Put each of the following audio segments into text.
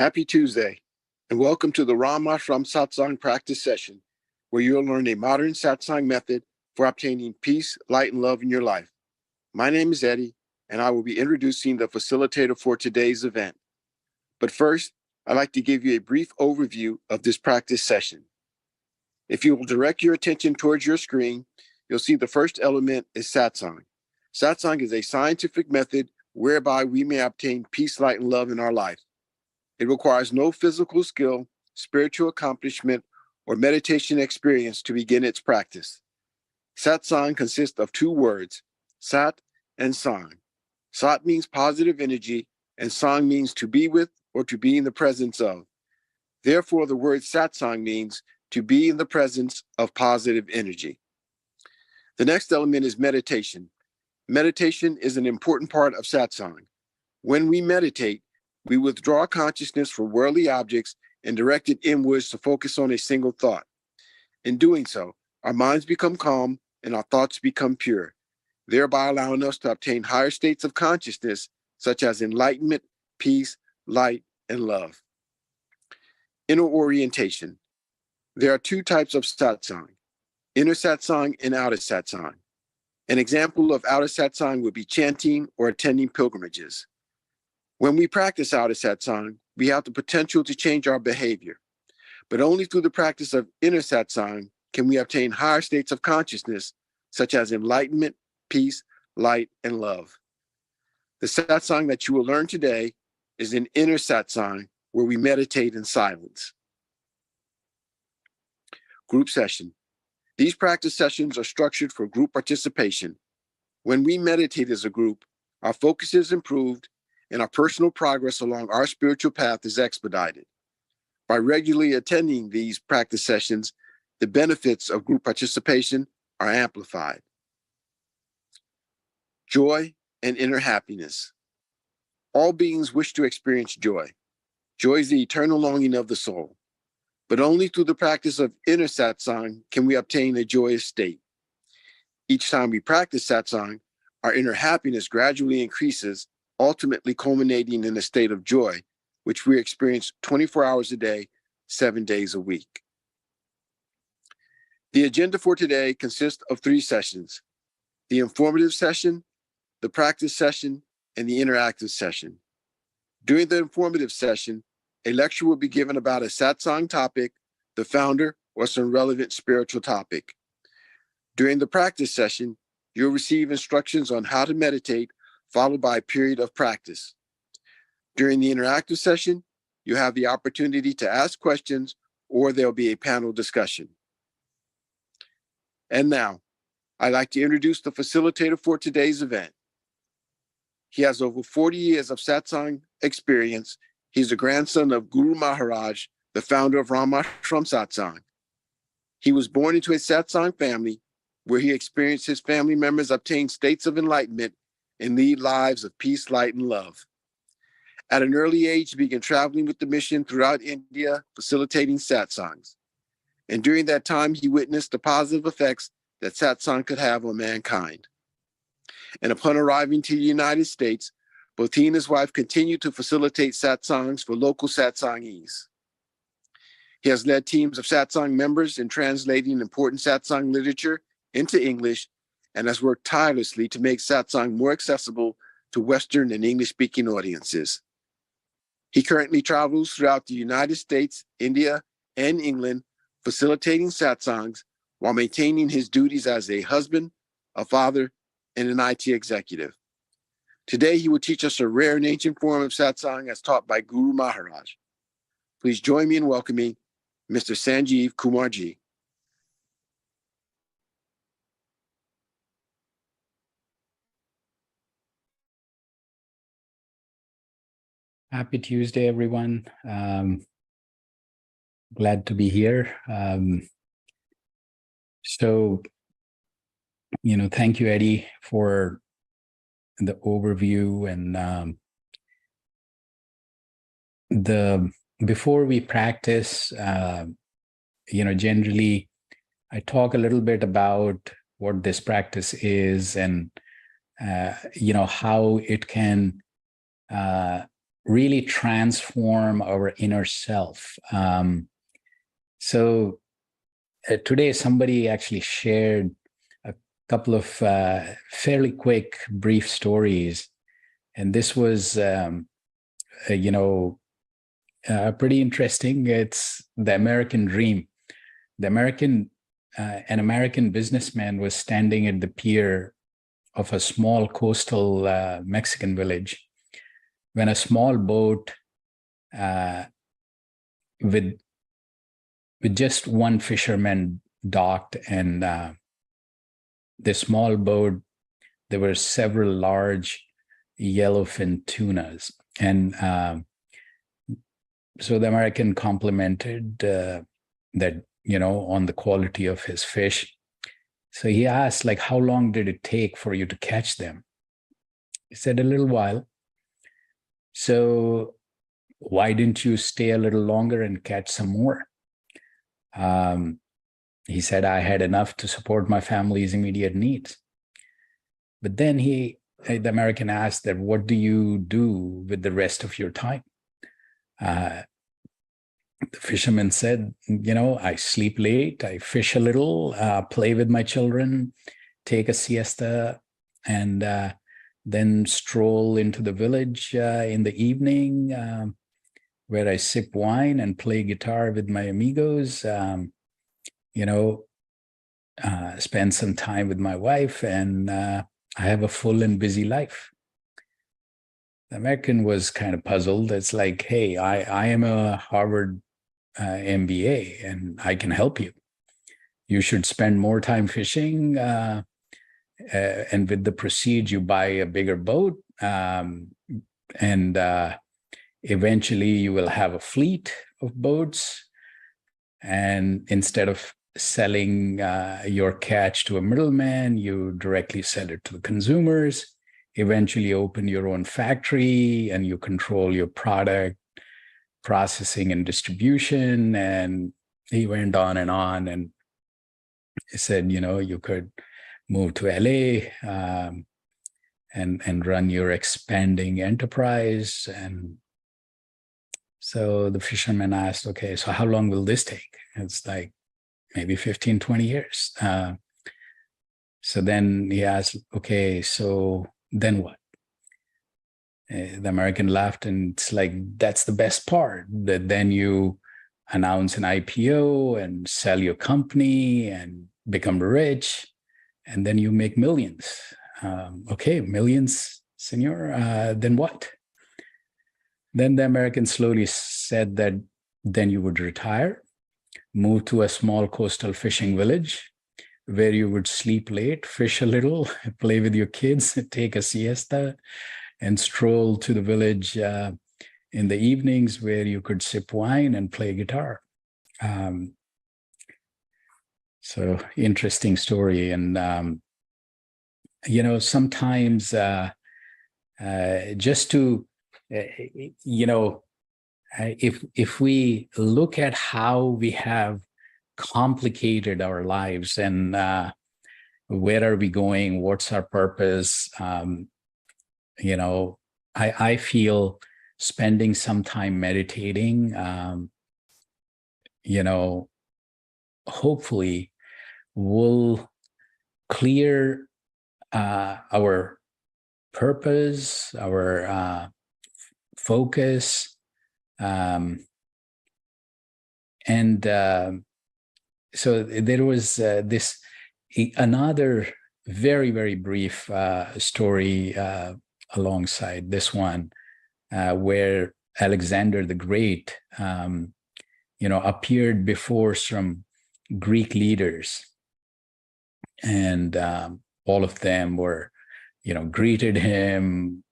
Happy Tuesday, and welcome to the Rama Shram Satsang practice session, where you'll learn a modern Satsang method for obtaining peace, light, and love in your life. My name is Eddie, and I will be introducing the facilitator for today's event. But first, I'd like to give you a brief overview of this practice session. If you will direct your attention towards your screen, you'll see the first element is Satsang. Satsang is a scientific method whereby we may obtain peace, light, and love in our life. It requires no physical skill, spiritual accomplishment, or meditation experience to begin its practice. Satsang consists of two words, Sat and Sang. Sat means positive energy, and Sang means to be with or to be in the presence of. Therefore, the word Satsang means to be in the presence of positive energy. The next element is meditation. Meditation is an important part of Satsang. When we meditate, we withdraw consciousness from worldly objects and direct it inwards to focus on a single thought. In doing so, our minds become calm and our thoughts become pure, thereby allowing us to obtain higher states of consciousness, such as enlightenment, peace, light, and love. Inner orientation. There are two types of satsang, inner satsang and outer satsang. An example of outer satsang would be chanting or attending pilgrimages. When we practice outer satsang, we have the potential to change our behavior, but only through the practice of inner satsang can we obtain higher states of consciousness, such as enlightenment, peace, light, and love. The satsang that you will learn today is an inner satsang where we meditate in silence. Group session. These practice sessions are structured for group participation. When we meditate as a group, our focus is improved and our personal progress along our spiritual path is expedited. By regularly attending these practice sessions, the benefits of group participation are amplified. Joy and inner happiness. All beings wish to experience joy. Joy is the eternal longing of the soul, but only through the practice of inner satsang can we obtain a joyous state. Each time we practice satsang, our inner happiness gradually increases, ultimately culminating in a state of joy, which we experience 24 hours a day, 7 days a week. The agenda for today consists of 3 sessions: the informative session, the practice session, and the interactive session. During the informative session, a lecture will be given about a satsang topic, the founder, or some relevant spiritual topic. During the practice session, you'll receive instructions on how to meditate, followed by a period of practice. During the interactive session, you have the opportunity to ask questions, or there'll be a panel discussion. And now, I'd like to introduce the facilitator for today's event. He has over 40 years of satsang experience. He's the grandson of Guru Maharaj, the founder of Rama Shram Satsang. He was born into a satsang family where he experienced his family members obtain states of enlightenment and lead lives of peace, light, and love. At an early age, he began traveling with the mission throughout India, facilitating satsangs. And during that time, he witnessed the positive effects that satsang could have on mankind. And upon arriving to the United States, both he and his wife continued to facilitate satsangs for local satsangees. He has led teams of satsang members in translating important satsang literature into English and has worked tirelessly to make satsang more accessible to Western and English-speaking audiences. He currently travels throughout the United States, India, and England, facilitating satsangs while maintaining his duties as a husband, a father, and an IT executive. Today, he will teach us a rare and ancient form of satsang as taught by Guru Maharaj. Please join me in welcoming Mr. Sanjeev Kumarji. Happy Tuesday, everyone. Glad to be here. Thank you, Eddie, for the overview and before we practice, generally I talk a little bit about what this practice is and how it can really transform our inner self. So today, somebody actually shared a couple of fairly quick, brief stories. And this was, pretty interesting. It's the American dream. An American businessman was standing at the pier of a small coastal Mexican village when a small boat with just one fisherman docked, and the small boat, there were several large yellowfin tunas. And so the American complimented that, on the quality of his fish. So he asked, like, how long did it take for you to catch them? He said, a little while. So why didn't you stay a little longer and catch some more? He said, I had enough to support my family's immediate needs. But then the American asked that, what do you do with the rest of your time? The fisherman said, I sleep late, I fish a little, play with my children, take a siesta, and then stroll into the village in the evening, where I sip wine and play guitar with my amigos, spend some time with my wife, and I have a full and busy life. The American was kind of puzzled. It's like, hey, I am a Harvard MBA, and I can help you. You should spend more time fishing, and with the proceeds, you buy a bigger boat, and eventually you will have a fleet of boats. And instead of selling your catch to a middleman, you directly sell it to the consumers. Eventually open your own factory, and you control your product processing and distribution. And he went on, and he said, you could move to LA and run your expanding enterprise. And so the fisherman asked, okay, so how long will this take? It's like maybe 15, 20 years. So then he asked, okay, so then what? The American laughed, and it's like, that's the best part, that then you announce an IPO and sell your company and become rich, and then you make millions. Okay, millions, senor, then what? Then the American slowly said that then you would retire, move to a small coastal fishing village where you would sleep late, fish a little, play with your kids, take a siesta, and stroll to the village in the evenings where you could sip wine and play guitar. So interesting story. And, sometimes just to, if we look at how we have complicated our lives, and where are we going, what's our purpose, I feel spending some time meditating, hopefully will clear our purpose, our focus. So there was another very, very brief story alongside this one, where Alexander the Great, appeared before some Greek leaders, and all of them were, greeted him,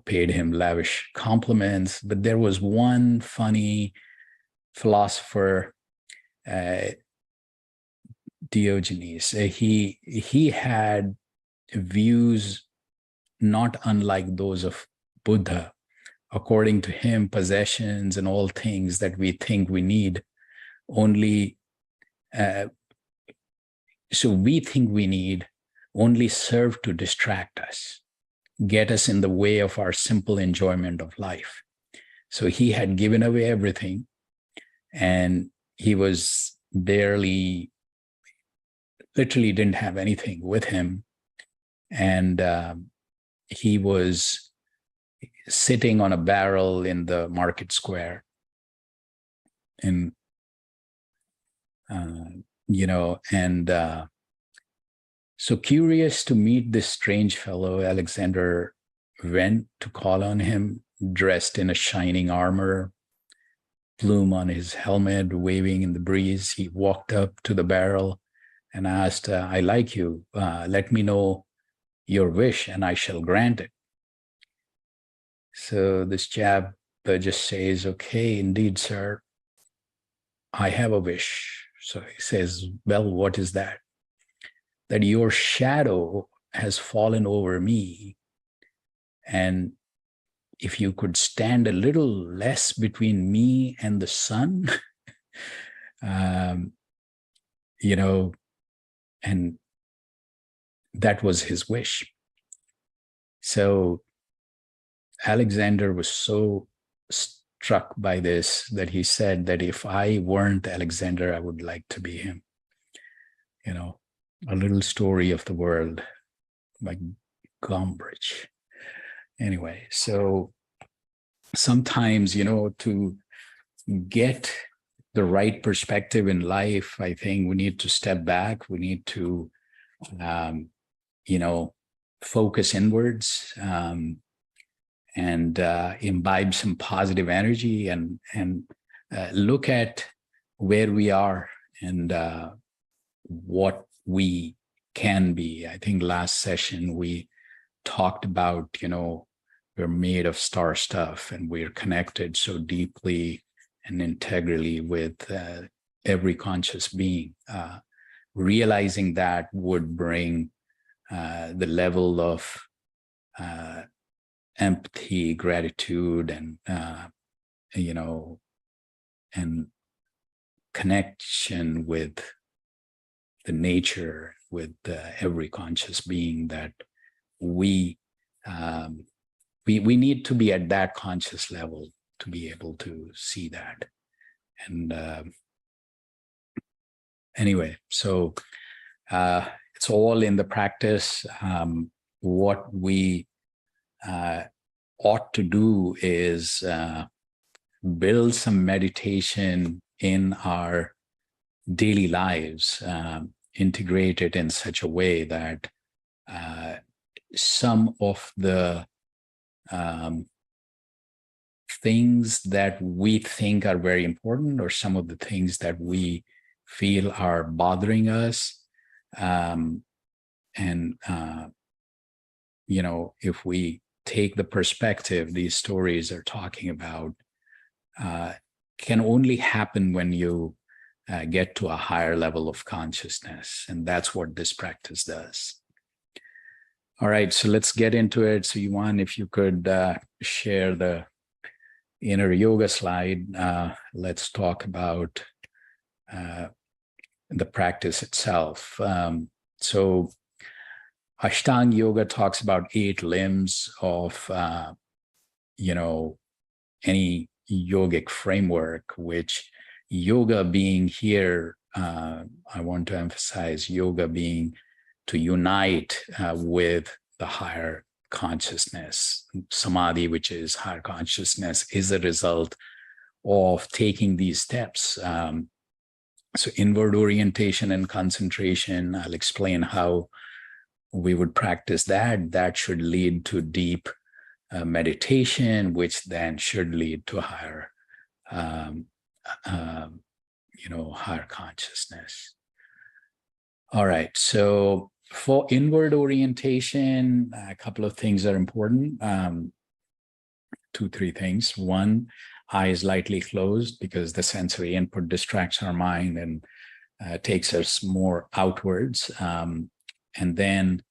paid him lavish compliments. But there was one funny philosopher, Diogenes. He had views not unlike those of Buddha. According to him, possessions and all things that we think we need only, only serve to distract us, get us in the way of our simple enjoyment of life. So he had given away everything, and he was literally didn't have anything with him. And he was sitting on a barrel in the market square. And, so curious to meet this strange fellow, Alexander went to call on him, dressed in a shining armor, plume on his helmet, waving in the breeze. He walked up to the barrel and asked, I like you. Let me know your wish and I shall grant it. So this chap just says, okay, indeed, sir, I have a wish. So he says, well, what is that? That your shadow has fallen over me. And if you could stand a little less between me and the sun, and that was his wish. So Alexander was so struck by this that he said that if I weren't Alexander, I would like to be him. A little story of the world by Gombrich. Anyway, so sometimes, to get the right perspective in life, I think we need to step back. We need to, focus inwards, and imbibe some positive energy and look at where we are and what we can be. I think last session we talked about, we're made of star stuff and we're connected so deeply and integrally with every conscious being. Realizing that would bring the level of empathy, gratitude, and and connection with the nature, with every conscious being, that we need to be at that conscious level to be able to see that. And anyway, so it's all in the practice. What we ought to do is build some meditation in our daily lives, integrate it in such a way that some of the things that we think are very important, or some of the things that we feel are bothering us, if we take the perspective these stories are talking about, can only happen when you get to a higher level of consciousness. And that's what this practice does. All right, so let's get into it. So Yuan, if you could share the inner yoga slide, let's talk about the practice itself. So Ashtanga Yoga talks about 8 limbs of, any yogic framework, which yoga being here, I want to emphasize yoga being to unite with the higher consciousness. Samadhi, which is higher consciousness, is a result of taking these steps. So inward orientation and concentration, I'll explain how we would practice that. That should lead to deep meditation, which then should lead to higher, higher consciousness. All right, so for inward orientation, a couple of things are important. 2-3 things. One, eyes lightly closed, because the sensory input distracts our mind and takes us more outwards. And then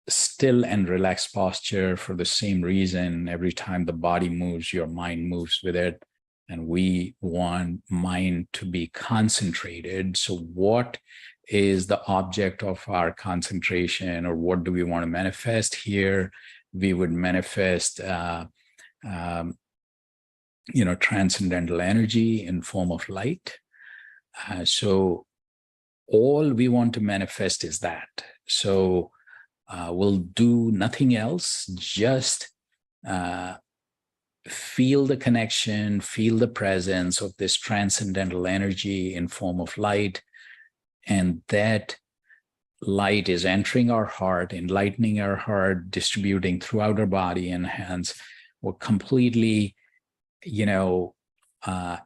still and relaxed posture for the same reason. Every time the body moves, your mind moves with it. And we want mind to be concentrated. So what is the object of our concentration, or what do we want to manifest here? We would manifest transcendental energy in form of light. So all we want to manifest is that. So we'll do nothing else, just feel the connection, feel the presence of this transcendental energy in form of light, and that light is entering our heart, enlightening our heart, distributing throughout our body and hands. We're completely,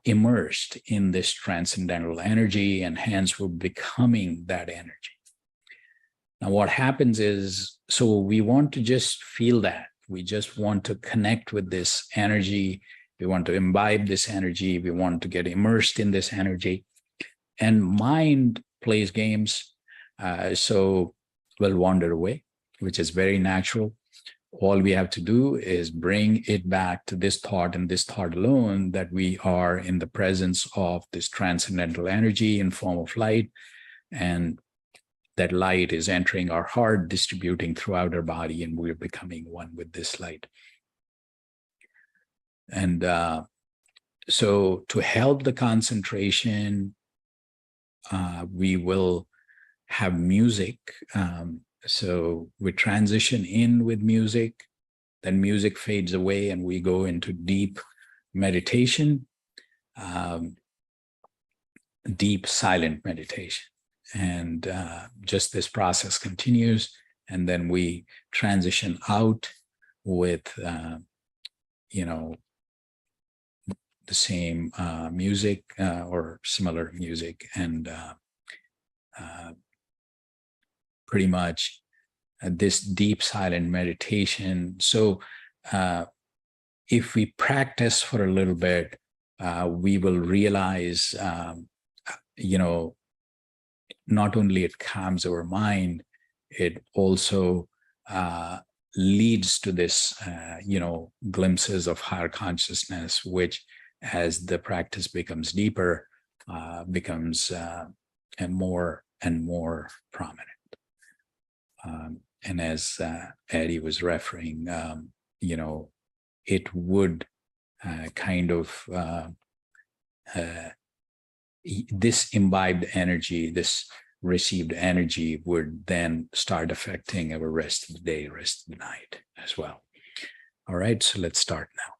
immersed in this transcendental energy, and hence we're becoming that energy. Now, what happens is, so we want to just feel that. We just want to connect with this energy. We want to imbibe this energy. We want to get immersed in this energy. And mind plays games. So we'll wander away, which is very natural. All we have to do is bring it back to this thought and this thought alone, that we are in the presence of this transcendental energy in form of light, and that light is entering our heart, distributing throughout our body, and we're becoming one with this light. And so to help the concentration, we will have music. So we transition in with music, then music fades away and we go into deep meditation, deep silent meditation. And just this process continues, and then we transition out with, the same music or similar music, and pretty much this deep silent meditation. So if we practice for a little bit, we will realize, not only it calms our mind, it also leads to this, glimpses of higher consciousness, which, as the practice becomes deeper, becomes more and more prominent. And as Eddie was referring, it would kind of, this imbibed energy, this received energy would then start affecting our rest of the day, rest of the night as well. All right, so let's start now.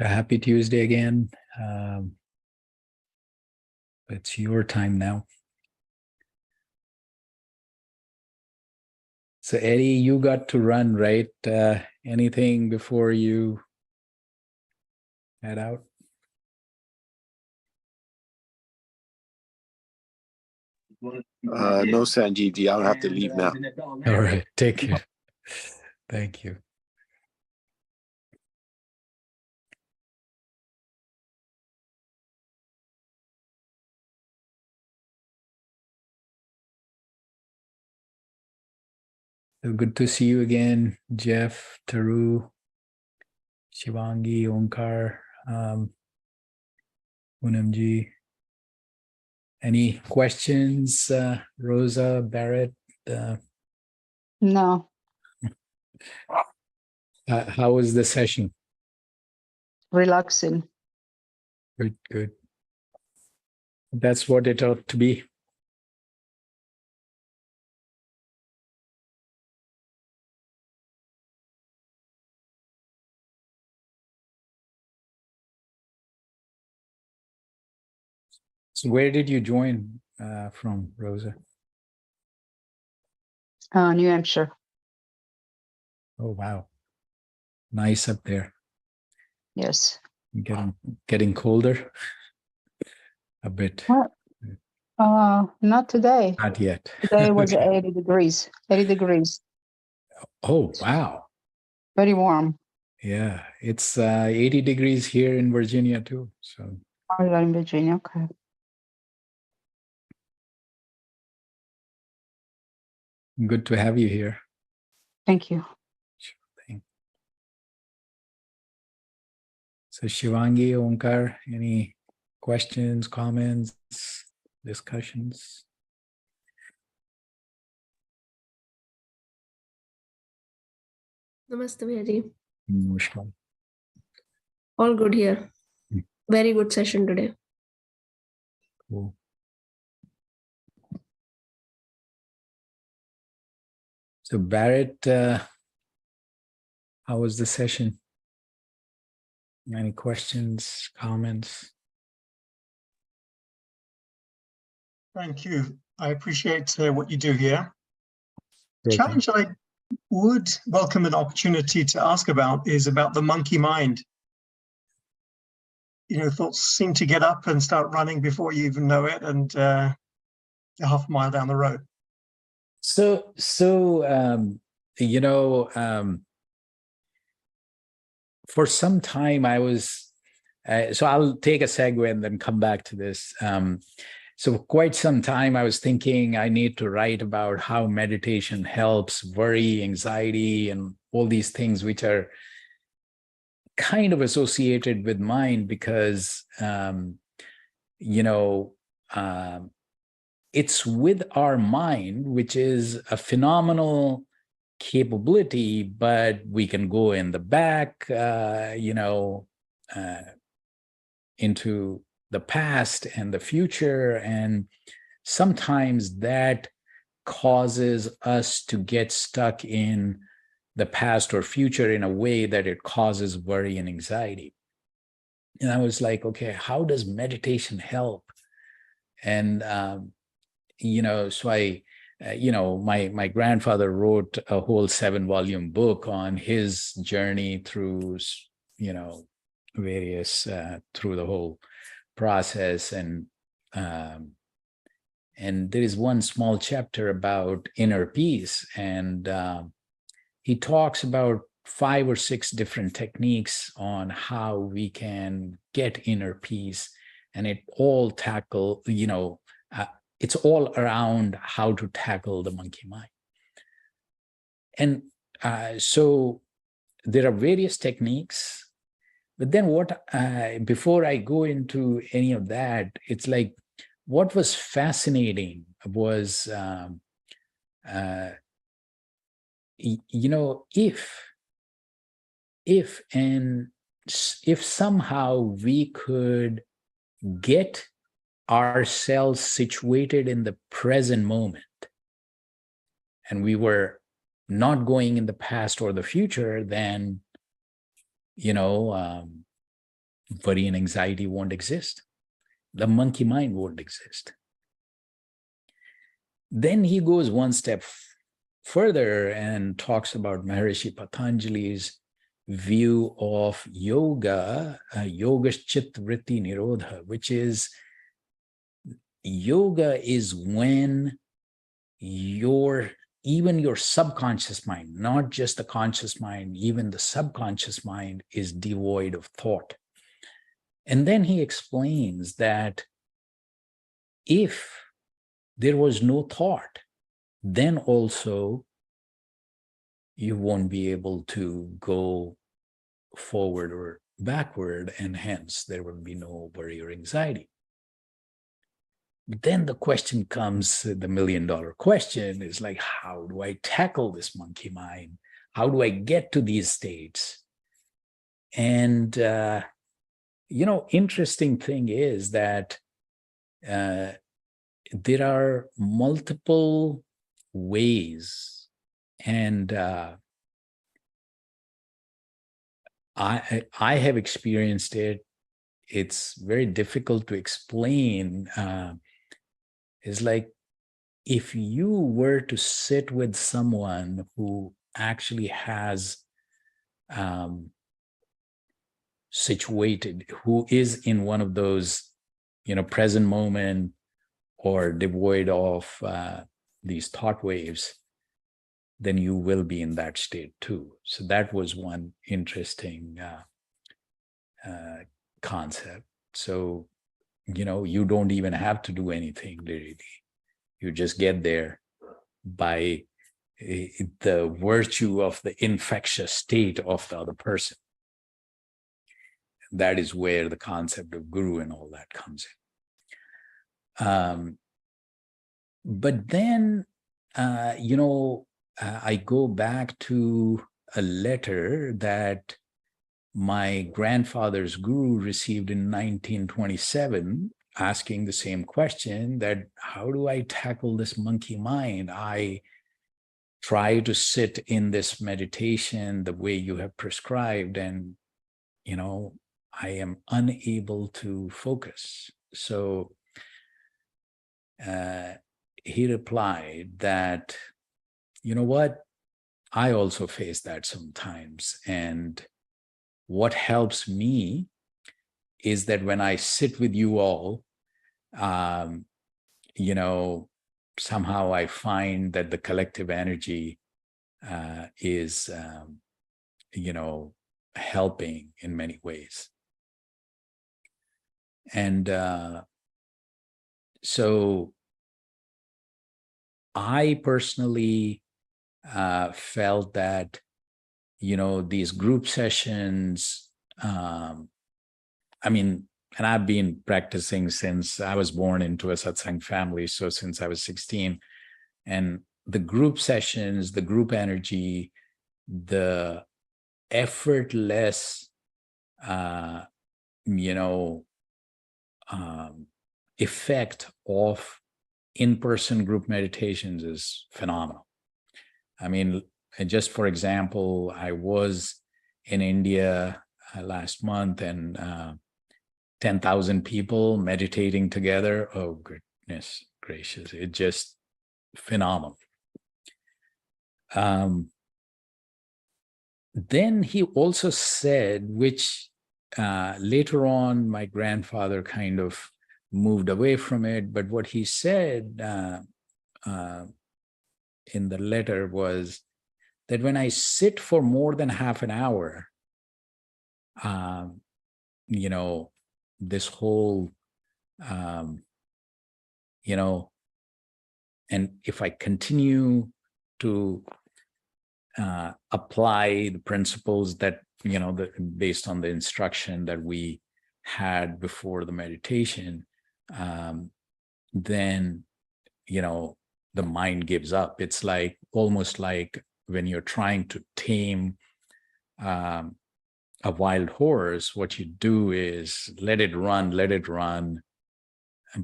A happy Tuesday again. It's your time now. So Eddie, you got to run, right? Anything before you head out? No, Sanjeevji, I'll have to leave now. All right, take care. Thank you. So good to see you again, Jeff, Taru, Shivangi, Onkar, Poonamji. Any questions, Rosa, Barrett? No, How was the session? relaxing. Good, good. That's what it ought to be. So where did you join from, Rosa? New Hampshire. Oh, wow. Nice up there. Yes. Getting colder a bit. Not today. Not yet. Today was 80 degrees. 80 degrees. Oh, wow. Very warm. Yeah, it's 80 degrees here in Virginia too. So Oh, you're in Virginia. Okay. good to have you here. Thank you. Sure thing. So Shivangi, Onkar, any questions, comments, discussions? Namaste, Mary. Namaskar. All good here. Very good session today. Cool. So Barrett, how was the session? Any questions, comments? Thank you. I appreciate what you do here. Okay. Challenge I would welcome an opportunity to ask about is about the monkey mind. You know, thoughts seem to get up and start running before you even know it, and they're half a mile down the road. So for some time I was, so I'll take a segue and then come back to this. So for quite some time I was thinking I need to write about how meditation helps worry, anxiety, and all these things which are kind of associated with mind because, it's with our mind, which is a phenomenal capability, but we can go in the back, into the past and the future. And sometimes that causes us to get stuck in the past or future in a way that it causes worry and anxiety. And I was like, okay, how does meditation help? And, so I, my grandfather wrote a whole 7-volume book on his journey through, various, through the whole process. And there is one small chapter about inner peace. And he talks about 5 or 6 different techniques on how we can get inner peace. And it all tackle, it's all around how to tackle the monkey mind. And so there are various techniques, but then before I go into any of that, it's like, what was fascinating was, if somehow we could get ourselves situated in the present moment, and we were not going in the past or the future, then worry and anxiety won't exist. The monkey mind won't exist. Then he goes one step further and talks about Maharishi Patanjali's view of yoga, yoga chit vritti nirodha, which is yoga is when even your subconscious mind, not just the conscious mind, even the subconscious mind is devoid of thought. And then he explains that if there was no thought, then also you won't be able to go forward or backward, and hence there will be no worry or anxiety. But then the question comes, the million-dollar question is like, how do I tackle this monkey mind? How do I get to these states? And, interesting thing is that there are multiple ways, and I have experienced it. It's very difficult to explain. It's like if you were to sit with someone who actually has situated, who is in one of those, present moment or devoid of these thought waves, then you will be in that state too. So that was one interesting concept. So, you don't even have to do anything really. You just get there by the virtue of the infectious state of the other person. That is where the concept of guru and all that comes in. But then, I go back to a letter that my grandfather's guru received in 1927, asking the same question, that how do I tackle this monkey mind? I try to sit in this meditation the way you have prescribed, and, I am unable to focus. So he replied that, you know what, I also face that sometimes. And what helps me is that when I sit with you all, somehow I find that the collective energy is, helping in many ways. And so I personally felt that, these group sessions, and I've been practicing since I was born into a Satsang family, so since I was 16, and the group sessions, the group energy, the effortless, effect of in-person group meditations is phenomenal. And just for example, I was in India last month, and 10,000 people meditating together. Oh, goodness gracious. It's just phenomenal. Then he also said, which later on my grandfather kind of moved away from it, but what he said in the letter was that when I sit for more than half an hour, this whole, and if I continue to apply the principles that, based on the instruction that we had before the meditation, then, the mind gives up. It's like almost like when you're trying to tame a wild horse, what you do is let it run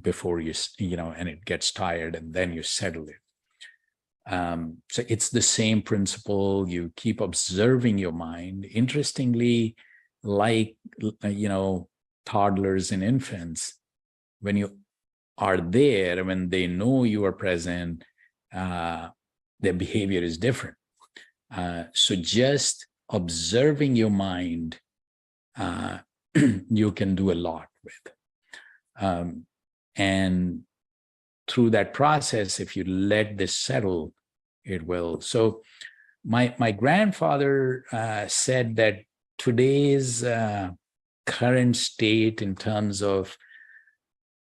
before you, and it gets tired, and then you settle it. So it's the same principle. You keep observing your mind. Interestingly, like, toddlers and infants, when you are there, when they know you are present, their behavior is different. So just observing your mind, you can do a lot with. And through that process, if you let this settle, it will. So my grandfather said that today's current state in terms of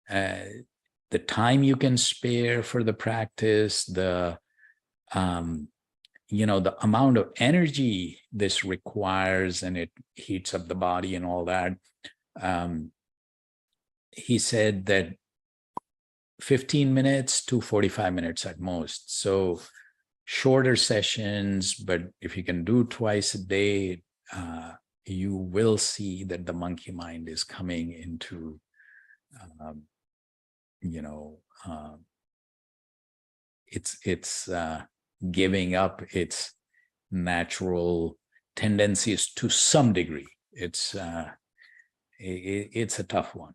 the time you can spare for the practice, the the amount of energy this requires, and it heats up the body and all that. He said that 15 minutes to 45 minutes at most. So shorter sessions, but if you can do twice a day, you will see that the monkey mind is coming into, it's giving up its natural tendencies to some degree. It's a tough one.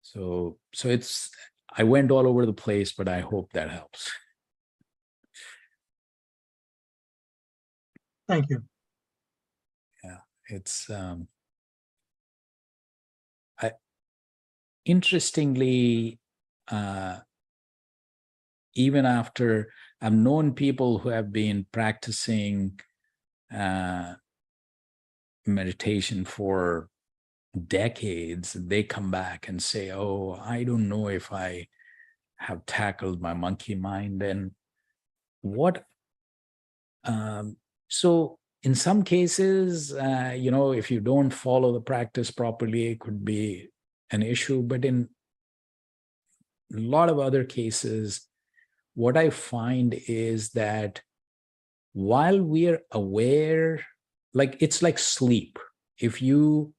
So I went all over the place, but I hope that helps. Thank you. Yeah, it's interestingly, even after I've known people who have been practicing meditation for decades, they come back and say, oh, I don't know if I have tackled my monkey mind. And what so in some cases, if you don't follow the practice properly, it could be an issue. But in a lot of other cases, what I find is that while we're aware, it's like sleep. If you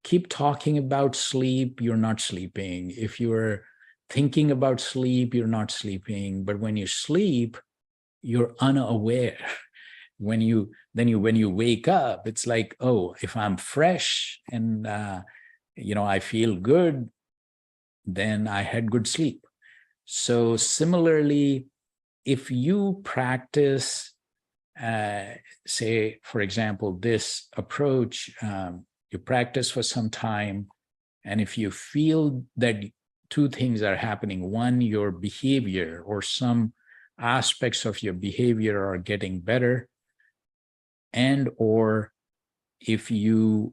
keep talking about sleep, you're not sleeping. If you're thinking about sleep, you're not sleeping. But when you sleep, you're unaware. When you wake up, it's like, oh, if I'm fresh and I feel good, then I had good sleep. So similarly, if you practice, say, for example, this approach, you practice for some time, and if you feel that two things are happening, one, your behavior or some aspects of your behavior are getting better, and or if you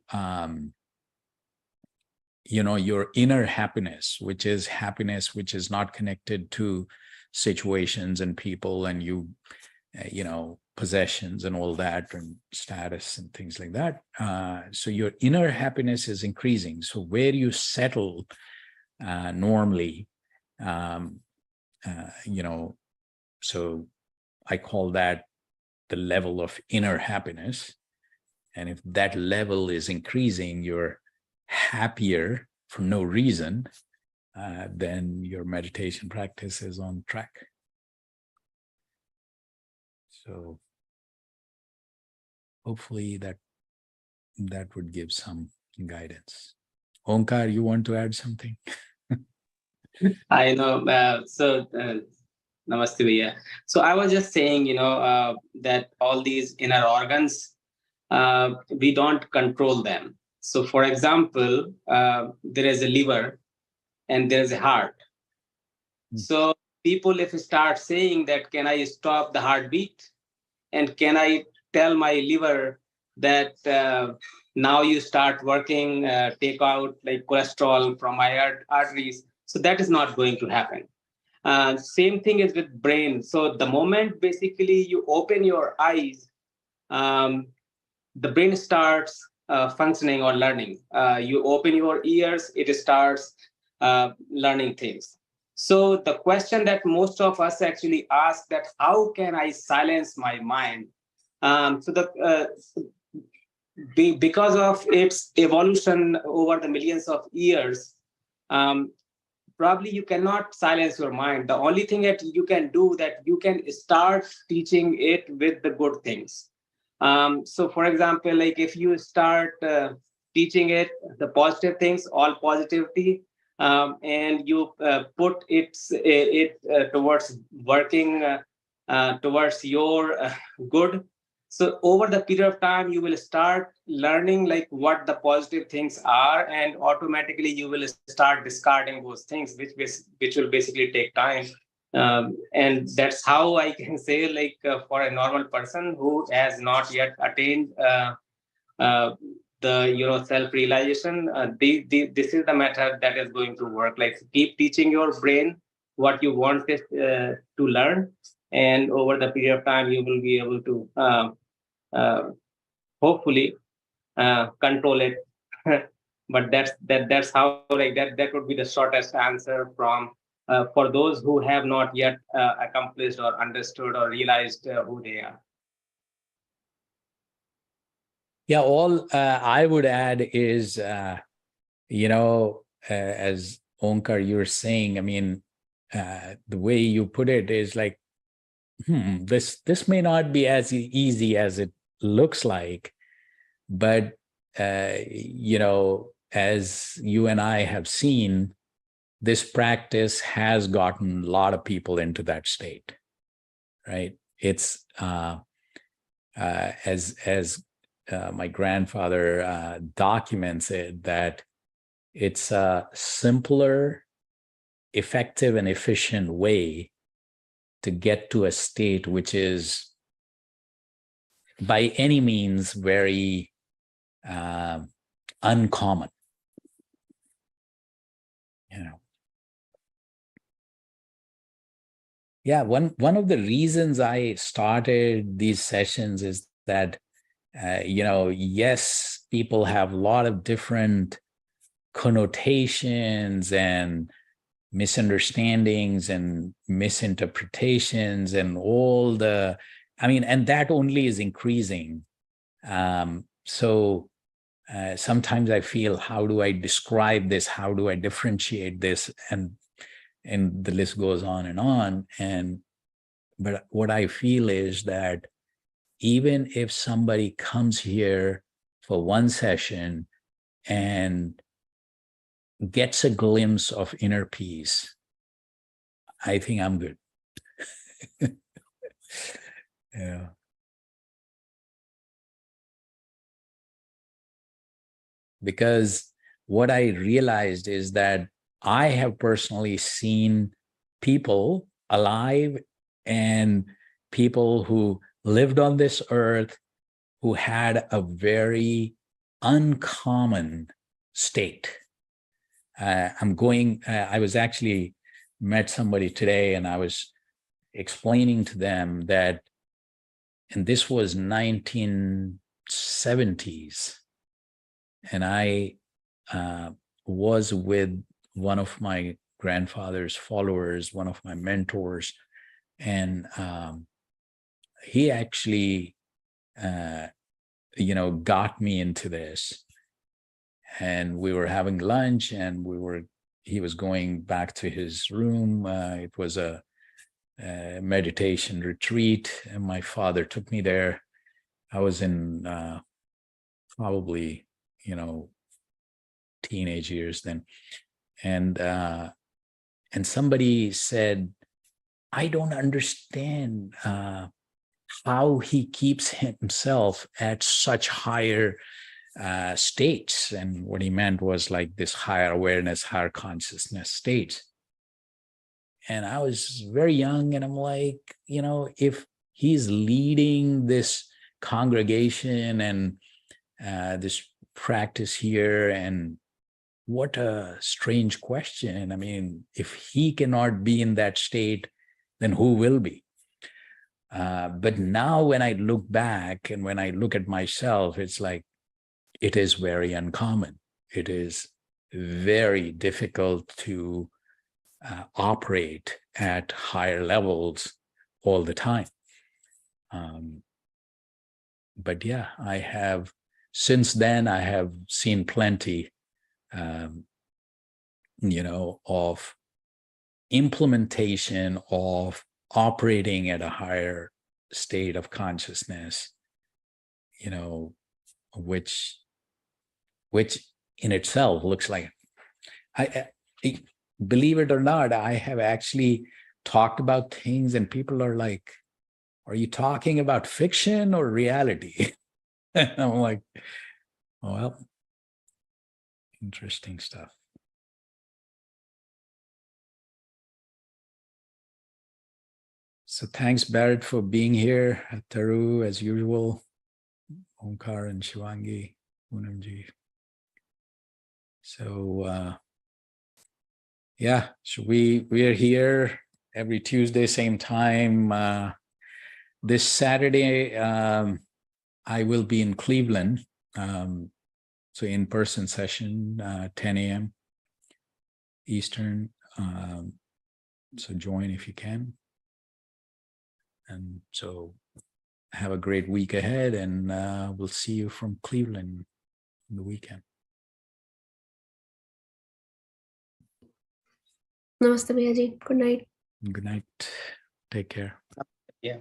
your inner happiness, which is not connected to situations and people and possessions and all that and status and things like that, so your inner happiness is increasing. So where you settle normally, so I call that the level of inner happiness. And if that level is increasing, you're happier for no reason, then your meditation practice is on track. So hopefully that would give some guidance. Onkar, you want to add something? I know. Namaste, Bhaiya. So I was just saying, that all these inner organs, we don't control them. So for example, there is a liver and there is a heart. So people, if you start saying that, can I stop the heartbeat? And can I tell my liver that now you start working, take out like cholesterol from my arteries? So that is not going to happen. Same thing is with brain. So the moment basically you open your eyes, the brain starts functioning or learning. You open your ears, it starts learning things. So the question that most of us actually ask, that how can I silence my mind? Because of its evolution over the millions of years, probably you cannot silence your mind. The only thing that you can do, that you can start teaching it with the good things. So for example, like if you start teaching it the positive things, all positivity, and you put it towards working towards your good. So over the period of time, you will start learning like what the positive things are, and automatically you will start discarding those things, which will basically take time. And that's how I can say, like for a normal person who has not yet attained uh, the self-realization, this is the method that is going to work. Like keep teaching your brain what you want it to learn, and over the period of time, you will be able to uh, hopefully control it. But that's how, like that would be the shortest answer from for those who have not yet accomplished or understood or realized who they are. Yeah, all I would add is, as Onkar, you're saying, I mean, the way you put it is like, this may not be as easy as it looks like, but as you and I have seen, this practice has gotten a lot of people into that state, right? It's as my grandfather documents it, that it's a simpler, effective, and efficient way to get to a state which is by any means very uncommon. Yeah, one of the reasons I started these sessions is that, yes, people have a lot of different connotations and misunderstandings and misinterpretations and all the, and that only is increasing. So sometimes I feel, how do I describe this? How do I differentiate this? And the list goes on. But what I feel is that even if somebody comes here for one session and gets a glimpse of inner peace, I think I'm good. Yeah. Because what I realized is that I have personally seen people alive and people who lived on this earth who had a very uncommon state. I was actually met somebody today, and I was explaining to them that, and this was 1970s, and I was with one of my grandfather's followers, one of my mentors, and he actually got me into this. And we were having lunch, and he was going back to his room. It was a meditation retreat, and my father took me there. I was in probably teenage years then, and somebody said, I don't understand how he keeps himself at such higher states. And what he meant was like this higher awareness, higher consciousness states. And I was very young, and I'm like, if he's leading this congregation and this practice here, and what a strange question. If he cannot be in that state, then who will be? But now when I look back and when I look at myself, it's like, it is very uncommon. It is very difficult to operate at higher levels all the time. But yeah, since then, I have seen plenty, of implementation of operating at a higher state of consciousness which in itself looks like, I believe it or not, I have actually talked about things and people are like, are you talking about fiction or reality? And I'm like, well, interesting stuff. So thanks, Barrett, for being here. Taru, as usual, Omkar and Shivangi, Poonamji. So yeah, so we are here every Tuesday, same time. This Saturday, I will be in Cleveland. So in-person session, 10 a.m. Eastern. So join if you can. And so have a great week ahead, and we'll see you from Cleveland on the weekend. Namaste, Bhaiya ji. Good night. Good night. Take care. Yeah.